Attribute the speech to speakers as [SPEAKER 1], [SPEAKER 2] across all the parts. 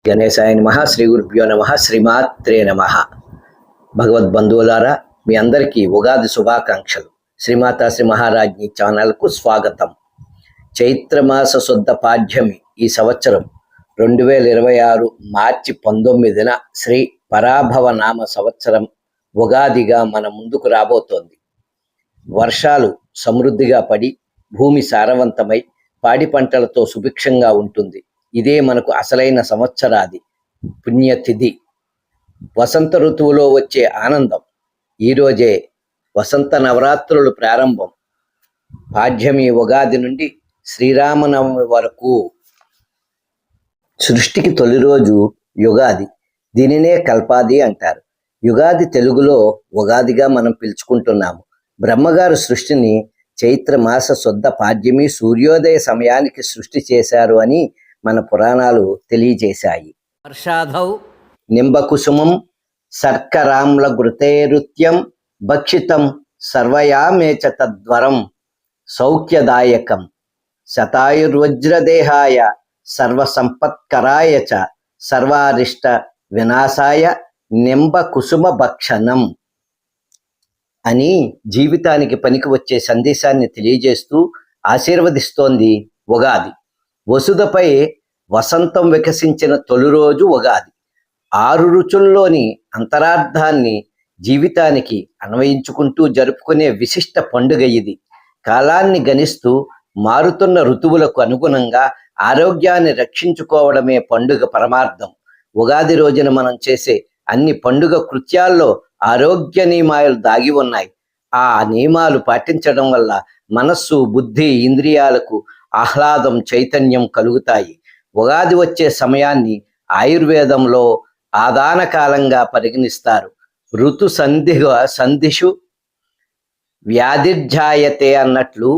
[SPEAKER 1] గణేశాయ నమః. శ్రీ గురుభ్యో నమః. శ్రీమాత్రే నమః. భగవద్బంధువులారా, మీ అందరికీ ఉగాది శుభాకాంక్షలు. శ్రీమాతా శ్రీ మహారాజ్ని ఛానల్కు స్వాగతం. చైత్రమాస శుద్ధ పాఠ్యమి ఈ సంవత్సరం 2026 మార్చి 19న శ్రీ పరాభవ నామ సంవత్సరం ఉగాదిగా మన ముందుకు రాబోతోంది. వర్షాలు సమృద్ధిగా పడి భూమి సారవంతమై పాడి పంటలతో సుభిక్షంగా ఉంటుంది. ఇదే మనకు అసలైన సంవత్సరాది పుణ్యతిథి. వసంత ఋతువులో వచ్చే ఆనందం. ఈరోజే వసంత నవరాత్రులు ప్రారంభం. పాడ్యమి ఉగాది నుండి శ్రీరామనవమి వరకు. సృష్టికి తొలి రోజు యుగాది. దీనినే కల్పాది అంటారు. యుగాది తెలుగులో ఉగాదిగా మనం పిలుచుకుంటున్నాము. బ్రహ్మగారు సృష్టిని చైత్రమాస శుద్ధ పాడ్యమి సూర్యోదయ సమయానికి సృష్టి చేశారు అని మన పురాణాలు తెలియజేశాయి. వర్షాధౌ నింబకుసుమం శర్కరామ్ల ఘృతేరుత్యం భక్షితం సర్వయామేచ తద్వరం సౌఖ్యదాయకం శతాయుర్వజ్రదేహాయ సర్వసంపత్కరాయ చ సర్వారిష్ట వినాశాయ నింబకుసుమ భక్షణం అని జీవితానికి పనికి వచ్చే సందేశాన్ని తెలియజేస్తూ ఆశీర్వదిస్తోంది ఉగాది. వసుధపై వసంతం వికసించిన తొలి రోజు ఉగాది. 6 రుచుల్లోని అంతరార్థాన్ని జీవితానికి అన్వయించుకుంటూ జరుపుకునే విశిష్ట పండుగ ఇది. కాలాన్ని గణిస్తూ మారుతున్న ఋతువులకు అనుగుణంగా ఆరోగ్యాన్ని రక్షించుకోవడమే పండుగ పరమార్థం. ఉగాది రోజున మనం చేసే అన్ని పండుగ కృత్యాల్లో ఆరోగ్య నియమాలు దాగి ఉన్నాయి. ఆ నియమాలు పాటించడం వల్ల మనస్సు, బుద్ధి, ఇంద్రియాలకు ఆహ్లాదం, చైతన్యం కలుగుతాయి. ఉగాది వచ్చే సమయాన్ని ఆయుర్వేదంలో ఆదాన కాలంగా పరిగణిస్తారు. ఋతు సంధిషు వ్యాధిర్జాయతే అన్నట్లు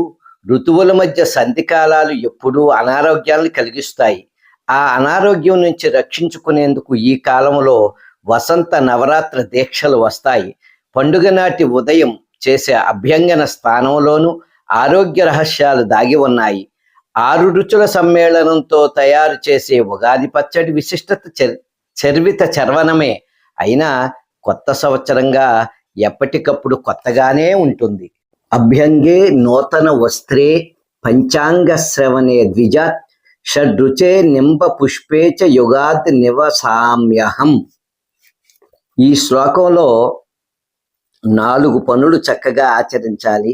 [SPEAKER 1] ఋతువుల మధ్య సంధి కాలాలు ఎప్పుడూ అనారోగ్యాలను కలిగిస్తాయి. ఆ అనారోగ్యం నుంచి రక్షించుకునేందుకు ఈ కాలంలో వసంత నవరాత్రి దీక్షలు వస్తాయి. పండుగ నాటి ఉదయం చేసే అభ్యంగన స్థానంలోనూ ఆరోగ్య రహస్యాలు దాగి ఉన్నాయి. 6 రుచుల సమ్మేళనంతో తయారు చేసే ఉగాది పచ్చడి విశిష్టత చర్విత చర్వణమే అయినా కొత్త సంవత్సరంగా ఎప్పటికప్పుడు కొత్తగానే ఉంటుంది. అభ్యంగే నూతన వస్త్రే పంచాంగ శ్రవణే ద్విజాత్ షడ్రుచే నింబ పుష్పే చ యుగాద్ నివసామ్యహం. ఈ శ్లోకంలో 4 పనులు చక్కగా ఆచరించాలి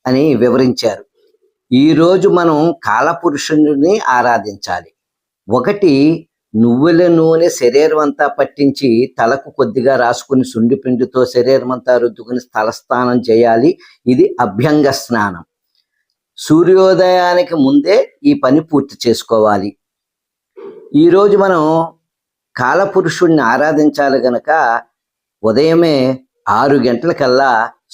[SPEAKER 1] అని వివరించారు. ఈరోజు మనం కాలపురుషుని ఆరాధించాలి. 1 నువ్వుల నూనె శరీరం అంతా పట్టించి తలకు కొద్దిగా రాసుకుని సుండిపిండితో శరీరం అంతా రుద్దుకుని తలస్నానం చేయాలి. ఇది అభ్యంగ స్నానం. సూర్యోదయానికి ముందే ఈ పని పూర్తి చేసుకోవాలి. ఈరోజు మనం కాలపురుషుణ్ణి ఆరాధించాలి గనక ఉదయమే 6 గంటలకల్లా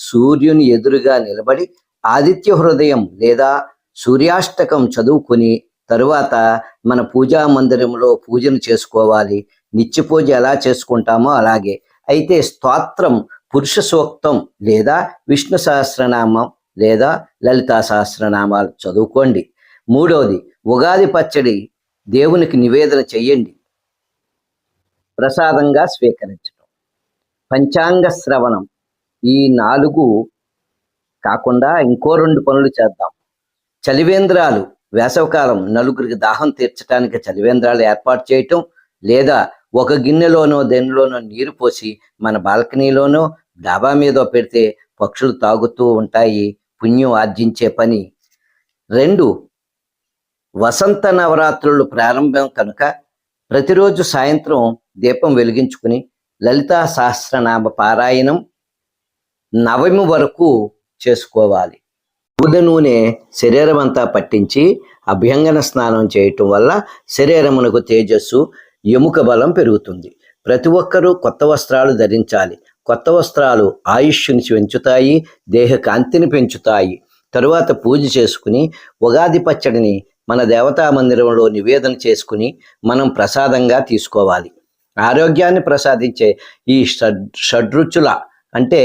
[SPEAKER 1] సూర్యుని ఎదురుగా నిలబడి ఆదిత్య హృదయం లేదా సూర్యాష్టకం చదువుకుని తరువాత మన పూజా మందిరంలో పూజను చేసుకోవాలి. నిత్య పూజ ఎలా చేసుకుంటామో అలాగే. అయితే స్తోత్రం, పురుష సూక్తం లేదా విష్ణు సహస్రనామం లేదా లలితా సహస్రనామాలు చదువుకోండి. 3వది ఉగాది పచ్చడి దేవునికి నివేదన చెయ్యండి, ప్రసాదంగా స్వీకరించడం. పంచాంగ శ్రవణం. ఈ 4 కాకుండా ఇంకో 2 పనులు చేద్దాం. చలివేంద్రాలు. వేసవకాలం నలుగురికి దాహం తీర్చడానికి చలివేంద్రాలు ఏర్పాటు చేయటం లేదా ఒక గిన్నెలోనో దేనిలోనో నీరు పోసి మన బాల్కనీలోనో డాబా మీదో పెడితే పక్షులు తాగుతూ ఉంటాయి. పుణ్యం ఆర్జించే పని. 2 వసంత నవరాత్రులు ప్రారంభం కనుక ప్రతిరోజు సాయంత్రం దీపం వెలిగించుకుని లలితా సహస్రనామ పారాయణం నవమి వరకు చేసుకోవాలి. నువ్వుల నూనె శరీరం అంతా పట్టించి అభ్యంగన స్నానం చేయటం వల్ల శరీరమునకు తేజస్సు, ఎముక బలం పెరుగుతుంది. ప్రతి ఒక్కరూ కొత్త వస్త్రాలు ధరించాలి. కొత్త వస్త్రాలు ఆయుష్ని పెంచుతాయి, దేహ కాంతిని పెంచుతాయి. తరువాత పూజ చేసుకుని ఉగాది పచ్చడిని మన దేవతా మందిరంలో నివేదన చేసుకుని మనం ప్రసాదంగా తీసుకోవాలి. ఆరోగ్యాన్ని ప్రసాదించే ఈ షడ్రుచుల అంటే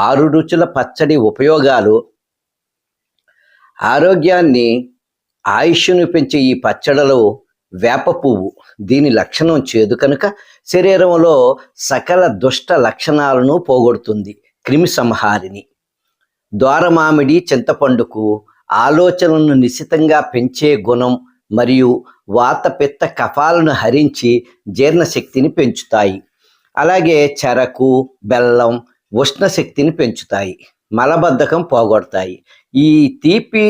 [SPEAKER 1] 6 రుచుల పచ్చడి ఉపయోగాలు, ఆరోగ్యాన్ని, ఆయుష్ను పెంచే ఈ పచ్చడిలో వేప పువ్వు. దీని లక్షణం చేదు కనుక శరీరంలో సకల దుష్ట లక్షణాలను పోగొడుతుంది, క్రిమి సంహారిణి. ద్వారమామిడి చింతపండుకు ఆలోచనలను నిశితంగా పెంచే గుణం మరియు వాత పిత్త కఫాలను హరించి జీర్ణశక్తిని పెంచుతాయి. అలాగే చెరకు, బెల్లం ఉష్ణశక్తిని పెంచుతాయి, మలబద్ధకం పోగొడతాయి. ఈ తీపి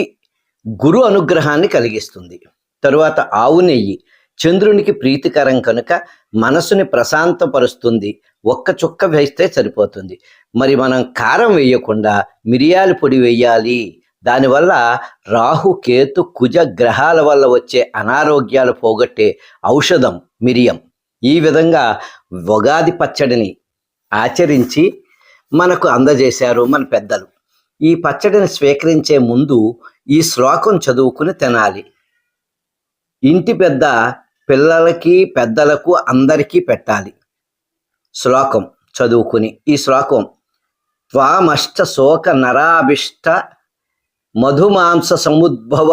[SPEAKER 1] గురు అనుగ్రహాన్ని కలిగిస్తుంది. తరువాత ఆవు నెయ్యి చంద్రునికి ప్రీతికరం కనుక మనసుని ప్రశాంతపరుస్తుంది. ఒక్క చుక్క వేస్తే సరిపోతుంది. మరి మనం కారం వేయకుండా మిరియాల పొడి వేయాలి. దానివల్ల రాహు, కేతు, కుజ గ్రహాల వల్ల వచ్చే అనారోగ్యాలు పోగొట్టే ఔషధం మిరియం. ఈ విధంగా ఉగాది పచ్చడిని ఆచరించి మనకు అందజేశారు మన పెద్దలు. ఈ పచ్చడిని స్వీకరించే ముందు ఈ శ్లోకం చదువుకుని తినాలి. ఇంటి పెద్ద పిల్లలకి, పెద్దలకు అందరికీ పెట్టాలి. శ్లోకం చదువుకుని ఈ శ్లోకం: త్వామష్ట శోక నరాభిష్ట మధుమాంస సముద్భవ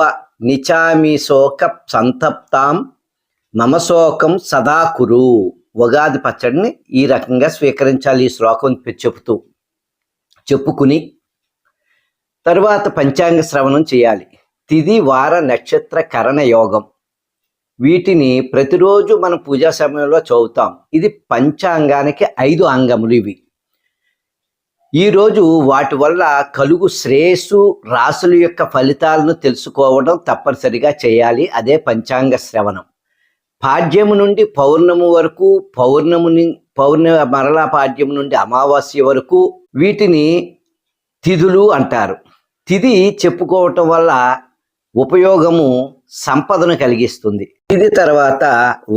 [SPEAKER 1] నిచామి శోక సంతప్తాం మమ శోకం సదా కురు. ఉగాది పచ్చడిని ఈ రకంగా స్వీకరించాలి. ఈ శ్లోకం చెప్పుకుని తరువాత పంచాంగ శ్రవణం చేయాలి. తిథి, వార, నక్షత్ర, కరణ యోగం వీటిని ప్రతిరోజు మనం పూజా సమయంలో చదువుతాం. ఇది పంచాంగానికి 5 అంగములు. ఇవి ఈరోజు వాటి వల్ల కలుగు శ్రేయస్సు, రాసుల యొక్క ఫలితాలను తెలుసుకోవడం తప్పనిసరిగా చేయాలి. అదే పంచాంగ శ్రవణం. పాడ్యము నుండి పౌర్ణమి వరకు, పౌర్ణమి మరలా పాడ్యము నుండి అమావాస్య వరకు వీటిని తిథులు అంటారు. తిథి చెప్పుకోవటం వల్ల ఉపయోగము సంపదను కలిగిస్తుంది. తిథి తర్వాత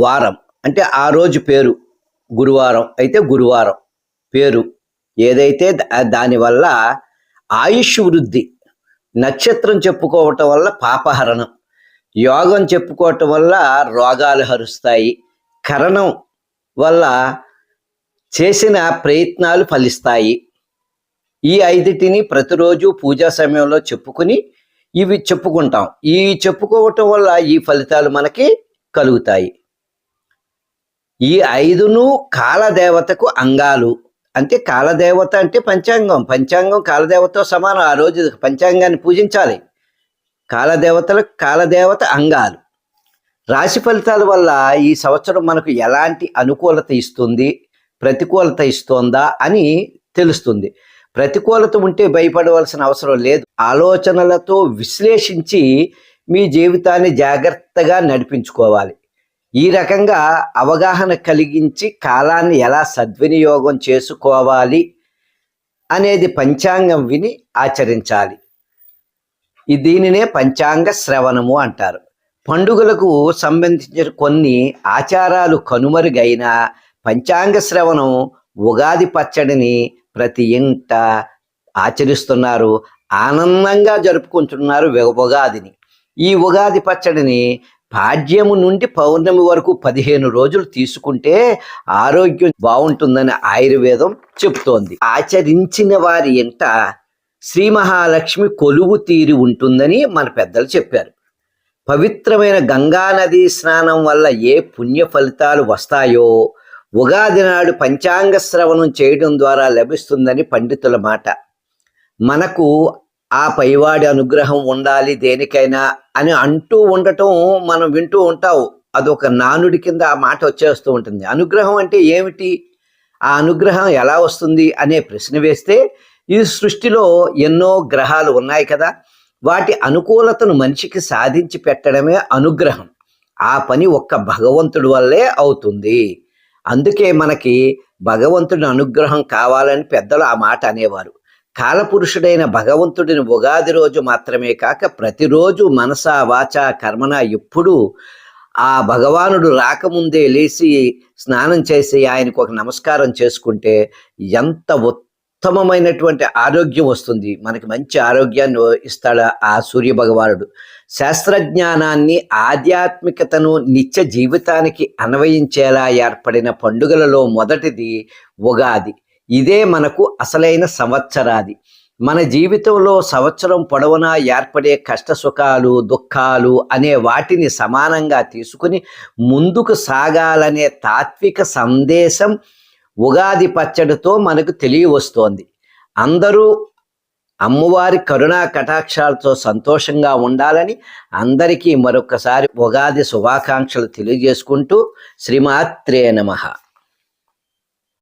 [SPEAKER 1] వారం అంటే ఆ రోజు పేరు. గురువారం అయితే గురువారం పేరు ఏదైతే దానివల్ల ఆయుష్ వృద్ధి. నక్షత్రం చెప్పుకోవటం వల్ల పాపహరణం. యోగం చెప్పుకోవటం వల్ల రోగాలు హరుస్తాయి. కరణం వల్ల చేసిన ప్రయత్నాలు ఫలిస్తాయి. ఈ 5టిని ప్రతిరోజు పూజా సమయంలో చెప్పుకుని ఇవి చెప్పుకుంటాం. ఈ చెప్పుకోవటం వల్ల ఈ ఫలితాలు మనకి కలుగుతాయి. ఈ 5ను కాలదేవతకు అంగాలు. అంటే కాలదేవత అంటే పంచాంగం. పంచాంగం కాలదేవతతో సమానం. ఆ రోజు పంచాంగాన్ని పూజించాలి. కాలదేవత అంగాలు. రాశి ఫలితాల వల్ల ఈ సంవత్సరం మనకు ఎలాంటి అనుకూలత ఇస్తుంది, ప్రతికూలత ఇస్తోందా అని తెలుస్తుంది. ప్రతికూలత ఉంటే భయపడవలసిన అవసరం లేదు. ఆలోచనలతో విశ్లేషించి మీ జీవితాన్ని జాగ్రత్తగా నడిపించుకోవాలి. ఈ రకంగా అవగాహన కలిగించి కాలాన్ని ఎలా సద్వినియోగం చేసుకోవాలి అనేది పంచాంగం విని ఆచరించాలి. దీనినే పంచాంగ శ్రవణము అంటారు. పండుగలకు సంబంధించిన కొన్ని ఆచారాలు కనుమరుగైన పంచాంగ శ్రవణం, ఉగాది పచ్చడిని ప్రతి ఇంట ఆచరిస్తున్నారు. ఆనందంగా జరుపుకుంటున్నారు ఉగాదిని. ఈ ఉగాది పచ్చడిని పాడ్యము నుండి పౌర్ణమి వరకు 15 రోజులు తీసుకుంటే ఆరోగ్యం బాగుంటుందని ఆయుర్వేదం చెబుతోంది. ఆచరించిన వారి ఇంట శ్రీ మహాలక్ష్మి కొలువు తీరి ఉంటుందని మన పెద్దలు చెప్పారు. పవిత్రమైన గంగానదీ స్నానం వల్ల ఏ పుణ్య ఫలితాలు వస్తాయో ఉగాది నాడు పంచాంగ శ్రవణం చేయడం ద్వారా లభిస్తుందని పండితుల మాట. మనకు ఆ పైవాడి అనుగ్రహం ఉండాలి దేనికైనా అని అంటూ ఉండటం మనం వింటూ ఉంటావు. అదొక నానుడి కింద ఆ మాట వచ్చేస్తూ ఉంటుంది. అనుగ్రహం అంటే ఏమిటి, ఆ అనుగ్రహం ఎలా వస్తుంది అనే ప్రశ్న వేస్తే ఈ సృష్టిలో ఎన్నో గ్రహాలు ఉన్నాయి కదా, వాటి అనుకూలతను మనిషికి సాధించి పెట్టడమే అనుగ్రహం. ఆ పని ఒక్క భగవంతుడి వల్లే అవుతుంది. అందుకే మనకి భగవంతుడి అనుగ్రహం కావాలని పెద్దలు ఆ మాట అనేవారు. కాలపురుషుడైన భగవంతుడిని ఉగాది రోజు మాత్రమే కాక ప్రతిరోజు మనసా వాచా కర్మన ఎప్పుడూ ఆ భగవానుడు రాకముందే లేచి స్నానం చేసి ఆయనకు ఒక నమస్కారం చేసుకుంటే ఎంత ఉత్తమమైనటువంటి ఆరోగ్యం వస్తుంది. మనకి మంచి ఆరోగ్యాన్ని ఇస్తాడు ఆ సూర్య భగవానుడు. శాస్త్రజ్ఞానాన్ని, ఆధ్యాత్మికతను నిత్య జీవితానికి అన్వయించేలా ఏర్పడిన పండుగలలో మొదటిది ఉగాది. ఇదే మనకు అసలైన సంవత్సరాది. మన జీవితంలో సంవత్సరం పొడవునా ఏర్పడే కష్ట సుఖాలు దుఃఖాలు అనే వాటిని సమానంగా తీసుకుని ముందుకు సాగాలనే తాత్విక సందేశం ఉగాది పచ్చడితో మనకు తెలియవస్తోంది. అందరూ అమ్మవారి కరుణా కటాక్షాలతో సంతోషంగా ఉండాలని అందరికీ మరొకసారి ఉగాది శుభాకాంక్షలు తెలియజేసుకుంటూ శ్రీమాత్రే నమః.